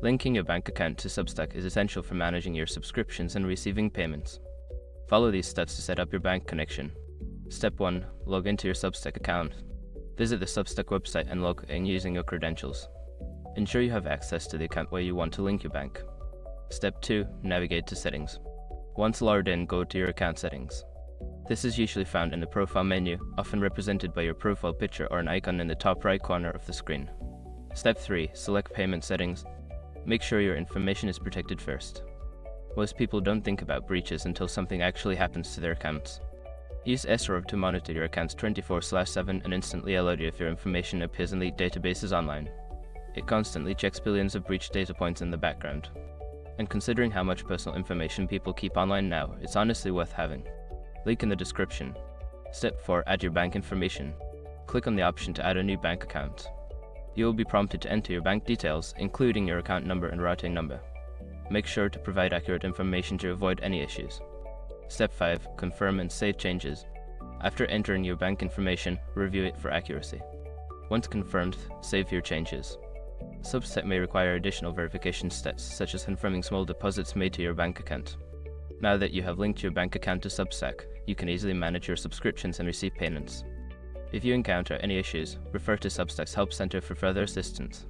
Linking your bank account to Substack is essential for managing your subscriptions and receiving payments. Follow these steps to set up your bank connection. Step 1. Log into your Substack account. Visit the Substack website and log in using your credentials. Ensure you have access to the account where you want to link your bank. Step 2. Navigate to Settings. Once logged in, go to your account settings. This is usually found in the profile menu, often represented by your profile picture or an icon in the top right corner of the screen. Step 3. Select Payment Settings. Make sure your information is protected first. Most people don't think about breaches until something actually happens to their accounts. Use SROV to monitor your accounts 24/7 and instantly alert you if your information appears in leaked databases online. It constantly checks billions of breached data points in the background. And considering how much personal information people keep online now, it's honestly worth having. Link in the description. Step 4. Add your bank information. Click on the option to add a new bank account. You will be prompted to enter your bank details, including your account number and routing number. Make sure to provide accurate information to avoid any issues. Step 5. Confirm and save changes. After entering your bank information, review it for accuracy. Once confirmed, save your changes. Substack may require additional verification steps, such as confirming small deposits made to your bank account. Now that you have linked your bank account to Substack, you can easily manage your subscriptions and receive payments. If you encounter any issues, refer to Substack's Help Center for further assistance.